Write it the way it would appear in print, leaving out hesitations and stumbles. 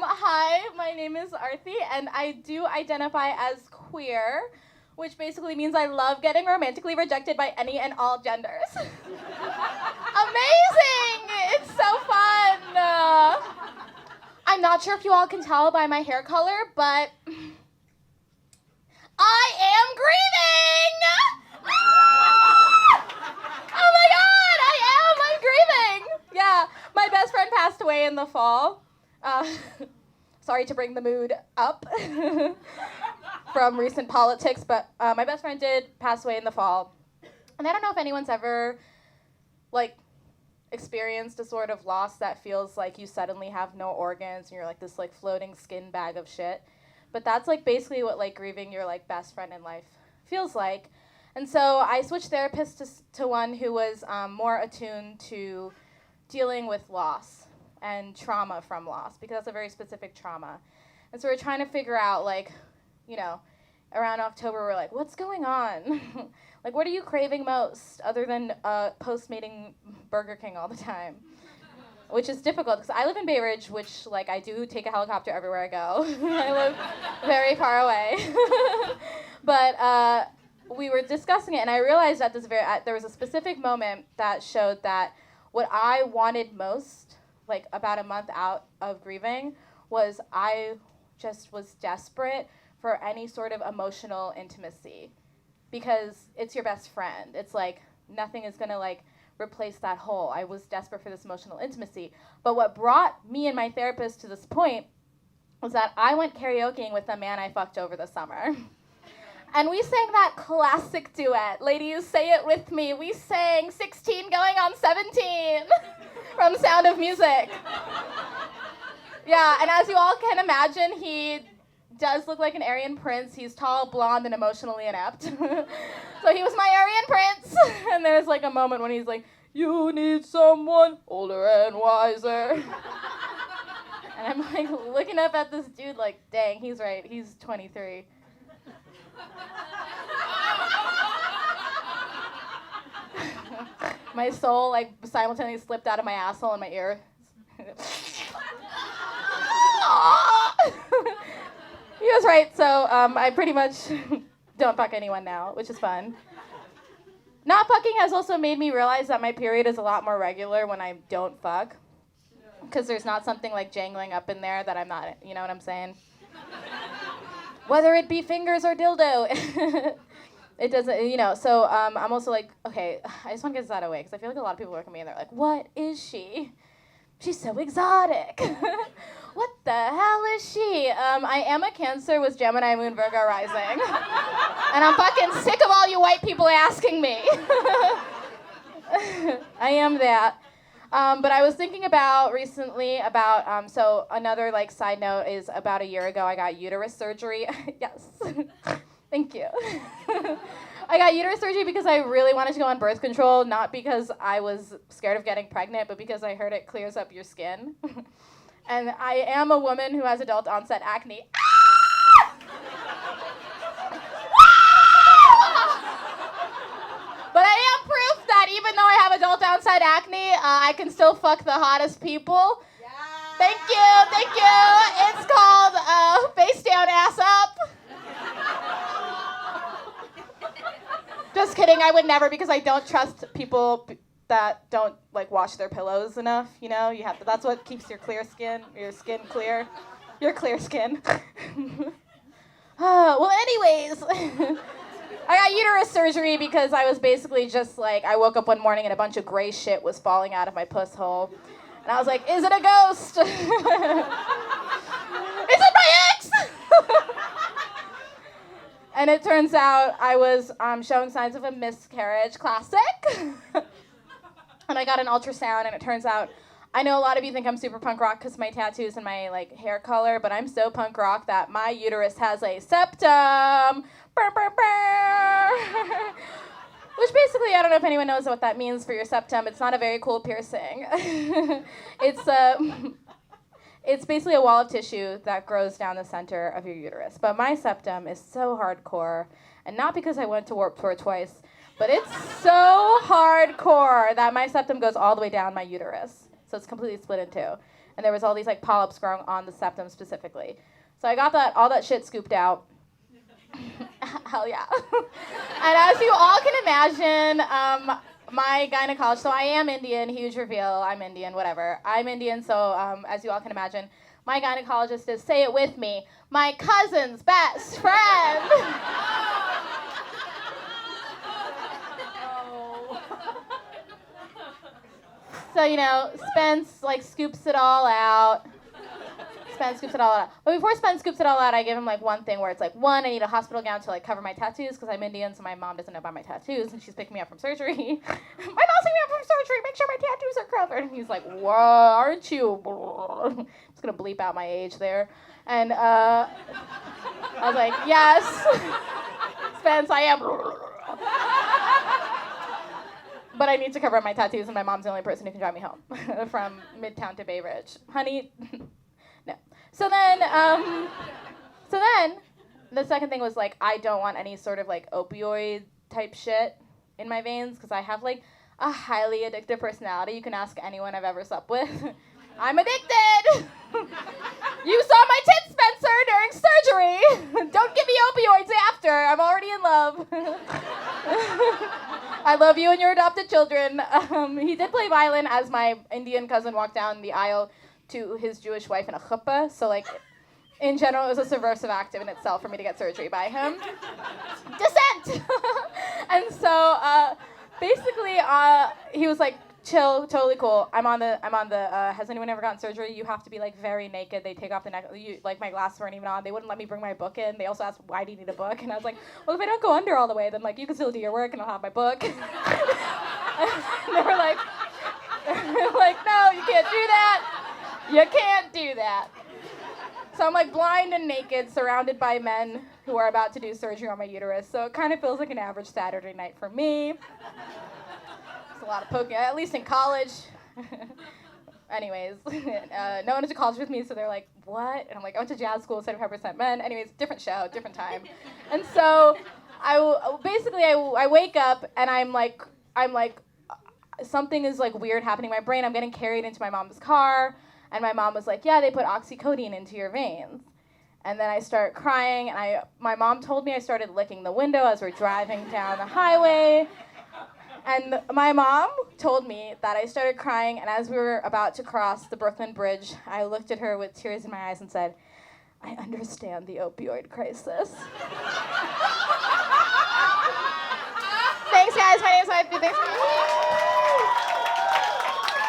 Hi, my name is Arti, and I do identify as queer, which basically means I love getting romantically rejected by any and all genders. Amazing! It's so fun! I'm not sure if you all can tell by my hair color, but I am grieving! Oh my god, I'm grieving! Yeah, my best friend passed away in the fall. Sorry to bring the mood up from recent politics, but my best friend did pass away in the fall. And I don't know if anyone's ever, experienced a sort of loss that feels like you suddenly have no organs and you're like this floating skin bag of shit. But that's basically what grieving your best friend in life feels like. And so I switched therapists to one who was more attuned to dealing with loss and trauma from loss, because that's a very specific trauma. And so we're trying to figure out, around October, we're like, what's going on? What are you craving most other than post-mating Burger King all the time? Which is difficult, because I live in Bay Ridge, which, I do take a helicopter everywhere I go. I live very far away. But we were discussing it, and I realized at there was a specific moment that showed that what I wanted most, about a month out of grieving, was I just was desperate for any sort of emotional intimacy, because it's your best friend. It's nothing is gonna replace that hole. I was desperate for this emotional intimacy. But what brought me and my therapist to this point was that I went karaokeing with the man I fucked over the summer. And we sang that classic duet. Ladies, say it with me. We sang 16 going on 17 from Sound of Music. Yeah, and as you all can imagine, he does look like an Aryan prince. He's tall, blonde, and emotionally inept. So he was my Aryan prince. And there's a moment when he's like, you need someone older and wiser. And I'm looking up at this dude dang, he's right. He's 23. My soul simultaneously slipped out of my asshole and my ear. He was right, so I pretty much don't fuck anyone now, which is fun. Not fucking has also made me realize that my period is a lot more regular when I don't fuck, because there's not something jangling up in there that I'm not, you know what I'm saying? Whether it be fingers or dildo. It doesn't, so I'm also okay, I just want to get this out of the way, because I feel a lot of people look at me and they're like, what is she? She's so exotic. What the hell is she? I am a Cancer with Gemini Moon Virgo rising. And I'm fucking sick of all you white people asking me. I am that. But I was thinking recently about, so another side note is about a year ago I got uterus surgery. Yes. Thank you. I got uterus surgery because I really wanted to go on birth control, not because I was scared of getting pregnant, but because I heard it clears up your skin. And I am a woman who has adult onset acne. But I am proof that even though I have adult onset acne, I can still fuck the hottest people. Yeah. Thank you. It's called face down, ass up. Just kidding, I would never, because I don't trust people that don't wash their pillows enough, you have to, that's what keeps your skin clear, your clear skin. Well, anyways, I got uterus surgery because I was basically just I woke up one morning and a bunch of gray shit was falling out of my puss hole. And I was like, is it a ghost? Is it my ex? And it turns out I was showing signs of a miscarriage, classic. And I got an ultrasound, and it turns out, I know a lot of you think I'm super punk rock because my tattoos and my hair color, but I'm so punk rock that my uterus has a septum. Burr, burr, burr. Which basically, I don't know if anyone knows what that means for your septum. It's not a very cool piercing. It's basically a wall of tissue that grows down the center of your uterus. But my septum is so hardcore, and not because I went to Warped Tour twice, but it's so hardcore that my septum goes all the way down my uterus. So it's completely split in two. and there was all these like polyps growing on the septum specifically. So I got all that shit scooped out. Hell yeah. And as you all can imagine, my gynecologist, so I am Indian, huge reveal, I'm Indian, whatever. I'm Indian, so as you all can imagine, my gynecologist is, say it with me, my cousin's best friend. So, you know, Spence, like, scoops it all out. But before Spence scoops it all out, I give him, like, one thing where it's, like, one, I need a hospital gown to, like, cover my tattoos, because I'm Indian, so my mom doesn't know about my tattoos, and she's picking me up from surgery. My mom's picking me up from surgery, make sure my tattoos are covered. And he's like, whoa, aren't you? I'm just going to bleep out my age there. And I was like, yes, Spence, I am. But I need to cover up my tattoos, and my mom's the only person who can drive me home from Midtown to Bay Ridge. Honey, no. So then, the second thing was, like, I don't want any sort of, like, opioid type shit in my veins, because I have, like, a highly addictive personality. You can ask anyone I've ever slept with. I'm addicted! You saw my tits, Spencer, during surgery! Don't give me opioids after. I'm already in love. I love you and your adopted children. He did play violin as my Indian cousin walked down the aisle to his Jewish wife in a chuppah. So, like, in general, it was a subversive act in itself for me to get surgery by him. Dissent! And so, basically, he was like, chill, totally cool. I'm on the, has anyone ever gotten surgery? You have to be, like, very naked. They take off the neck, like, my glasses weren't even on. They wouldn't let me bring my book in. They also asked, why do you need a book? And I was like, well, if I don't go under all the way, then, like, you can still do your work and I'll have my book. And they were like, no, you can't do that. You can't do that. So I'm, like, blind and naked, surrounded by men who are about to do surgery on my uterus. So it kind of feels like an average Saturday night for me. A lot of poking, at least in college. Anyways, no one went to college with me, so they're like, what? And I'm like, I went to jazz school, 75% men. Anyways, different show, different time. And so I wake up and I'm like, something is like weird happening in my brain. I'm getting carried into my mom's car, and my mom was like, yeah, they put oxycodone into your veins. And then I start crying, and my mom told me I started licking the window as we're driving down the highway. And my mom told me that I started crying, and as we were about to cross the Brooklyn Bridge, I looked at her with tears in my eyes and said, I understand the opioid crisis. Thanks, guys. My name's Arti. Thanks.